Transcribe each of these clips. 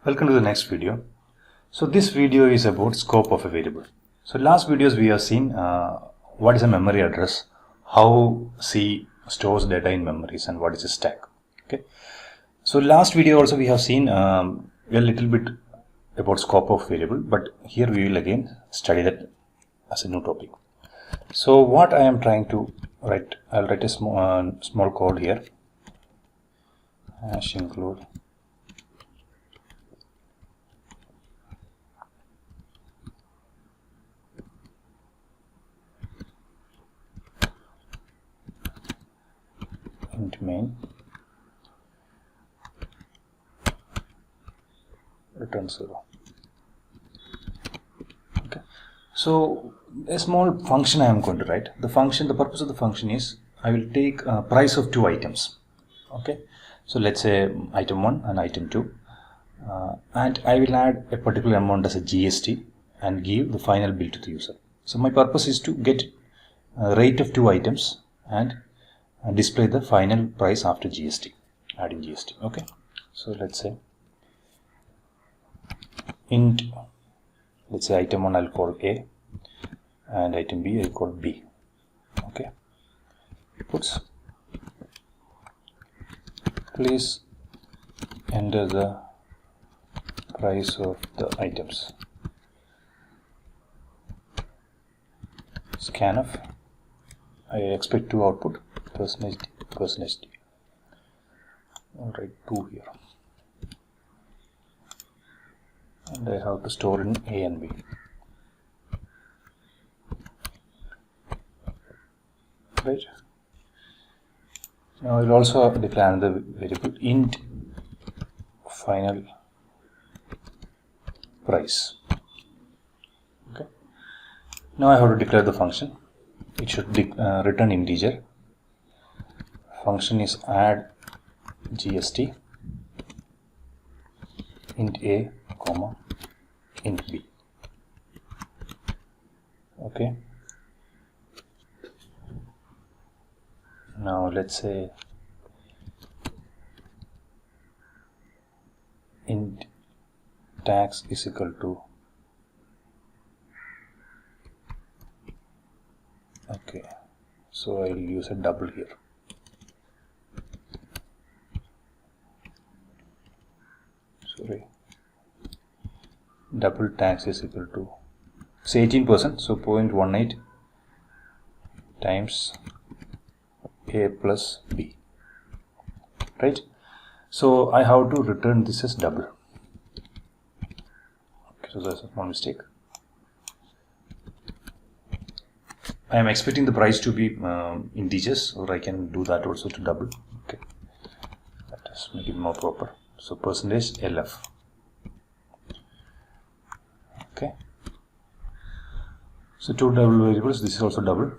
Welcome to the next video. So this video is about scope of a variable. So last videos we have seen what is a memory address, how C stores data in memories, and what is a stack. Okay. So last video also we have seen a little bit about scope of variable, but here we will again study that as a new topic. So what I am trying to write, I'll write a small code here. Hash include int main return 0. Okay, so a small function I am going to write. The purpose of the function is I will take price of two items. Okay, so let's say item 1 and item 2, and I will add a particular amount as a GST and give the final bill to the user. So my purpose is to get a rate of two items and display the final price after GST, adding GST. Okay, so let's say int, let's say item 1 I'll call A and item B I'll call B. Okay, puts please enter the price of the items. Scanf, I expect to output %d. I'll write 2 here, and I have to store in A and B. Right. Now I will also declare another variable int final price. Okay. Now I have to declare the function. It should return integer. Function is add GST int A comma int B. Okay. Now let's say int tax is equal to, okay, so I'll use a double here. Sorry, double tax is equal to, say 18%, so 0.18 times A plus B, right? So I have to return this as double. Okay, so that's a small mistake. I am expecting the price to be integers, or I can do that also to double. Okay, let us make it more proper. So %LF. Okay, so two double variables. This is also double.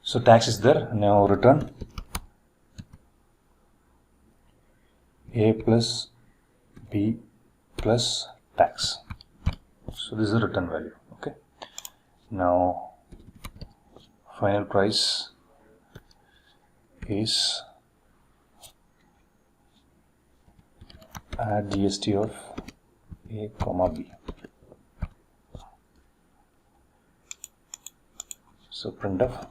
So tax is there. Now return A plus B plus tax. So this is the return value. Okay. Now final price is add GST of A comma B. So printf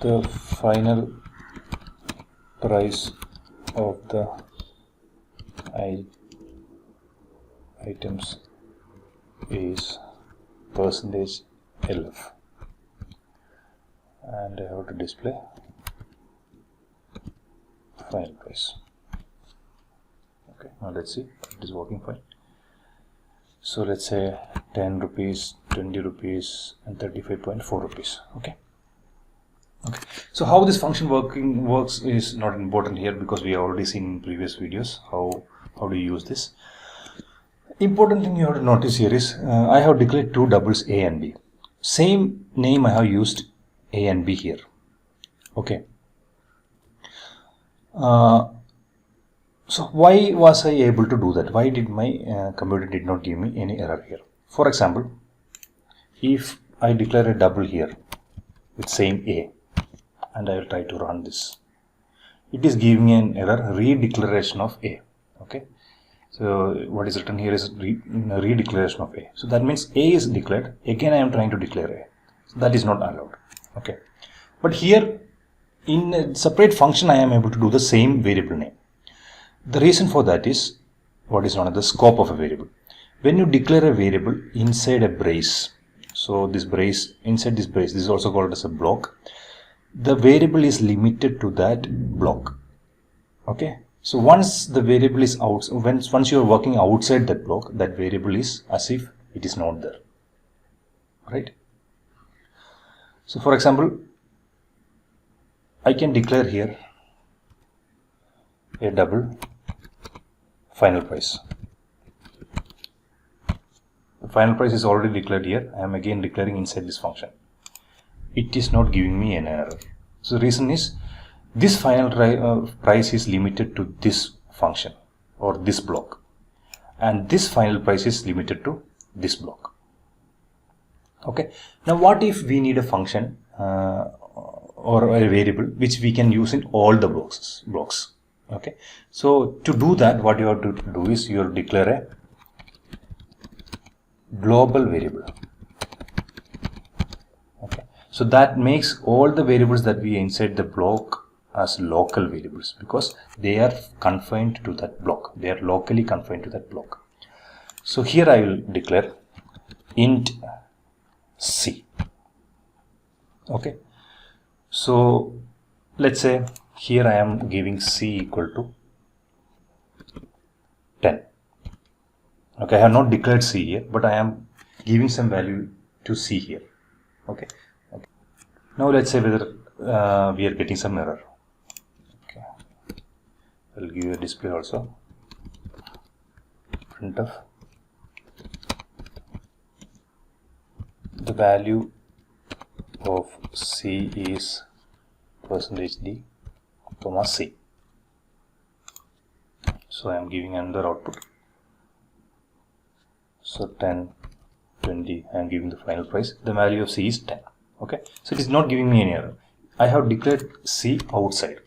the final price of the items is %LF, and I have to display final price. Okay, now let's see, it is working fine. So let's say 10 rupees, 20 rupees, and 35.4 rupees. Okay. Okay, so how this function works is not important here, because we have already seen in previous videos how to use this. Important thing you have to notice here is I have declared two doubles A and B. Same name I have used A and B here. Okay. So why was I able to do that? Why did my computer did not give me any error here? For example, if I declare a double here with same A and I will try to run this, it is giving me an error, redeclaration of A. Okay, so what is written here is redeclaration of A. So that means A is declared. Again I am trying to declare A. So that is not allowed. Okay, but here in a separate function I am able to do the same variable name. The reason for that is what is known as the scope of a variable. When you declare a variable inside a brace, so this brace, inside this brace, this is also called as a block, the variable is limited to that block. Okay, so once the variable is out, once you are working outside that block, that variable is as if it is not there, right? So for example, I can declare here a double final price. The final price is already declared here. I am again declaring inside this function. It is not giving me an error. So the reason is this final price is limited to this function or this block, and this final price is limited to this block. Okay, now what if we need a function or a variable which we can use in all the blocks? Okay, so to do that, what you have to do is you have to declare a global variable. Okay, so that makes all the variables that we inside the block as local variables because they are confined to that block. They are locally confined to that block. So here I will declare int C. Okay, so let's say here I am giving C equal to 10. Okay, I have not declared C here, but I am giving some value to C here. Okay, now let's say whether we are getting some error. Okay, I'll give you a display also. Printf the value of C is %d, C. So I am giving another output. So 10, 20, I am giving the final price. The value of C is 10. Okay, so it is not giving me any error. I have declared C outside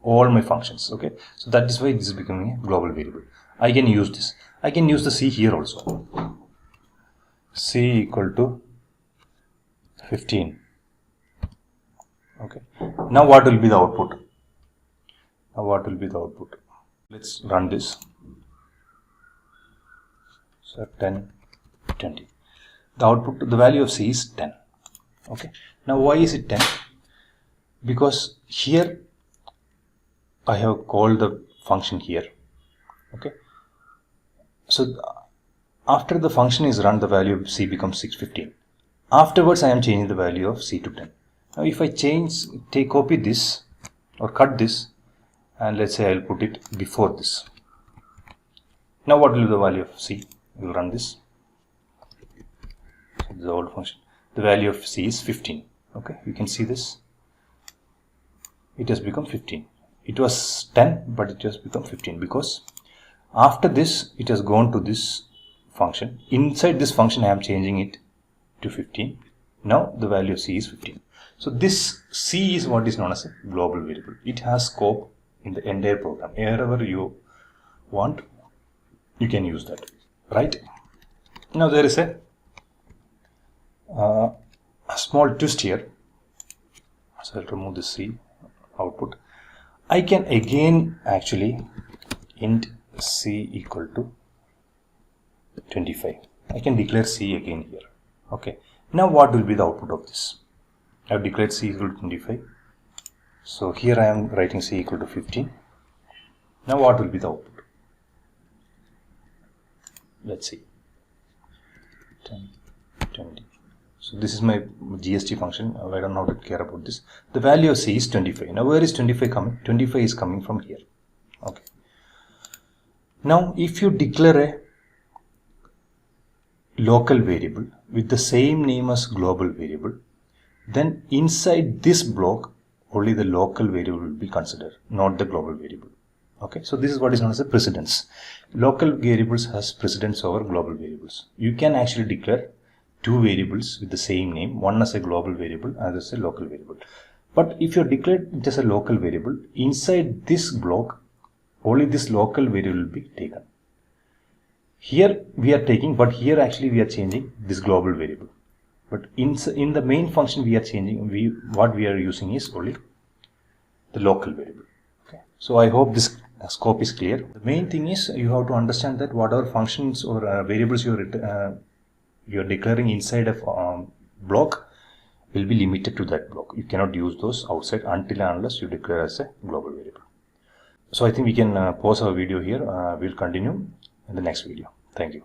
all my functions. Okay, so that is why this is becoming a global variable. I can use this. I can use the C here also. C equal to 15. Okay, now what will be the output? Let's run this. So 10, 20. The output, the value of C is 10. Okay, now why is it 10? Because here I have called the function here. Okay, so after the function is run, the value of C becomes 615. Afterwards I am changing the value of C to 10. Now if I copy this or cut this, and let's say I'll put it before this. Now what will be the value of C? We'll run this. So this is the old function. The value of C is 15. Okay, you can see this. It has become 15. It was 10, but it has become 15 because after this it has gone to this function. Inside this function I am changing it to 15. Now the value of C is 15. So this C is what is known as a global variable. It has scope in the entire program. Wherever you want, you can use that. Right? Now there is a small twist here. So I'll remove the C output. I can again actually int C equal to 25. I can declare C again here. Okay. Now what will be the output of this? I have declared C equal to 25. So here I am writing C equal to 15. Now what will be the output? Let's see. 10, 20. So this is my GST function. I don't know how to care about this. The value of C is 25. Now where is 25 coming? 25 is coming from here. Okay. Now if you declare a local variable with the same name as global variable, then inside this block only the local variable will be considered, not the global variable. Okay, so this is what is known as a precedence. Local variables has precedence over global variables. You can actually declare two variables with the same name, one as a global variable, other as a local variable. But if you declared it as a local variable, inside this block, only this local variable will be taken. Here we are taking, but here actually we are changing this global variable. But in the main function we are changing, what we are using is only the local variable. Okay. So I hope this scope is clear. The main thing is you have to understand that whatever functions or variables you are declaring inside a block will be limited to that block. You cannot use those outside until and unless you declare as a global variable. So I think we can pause our video here. We'll continue in the next video. Thank you.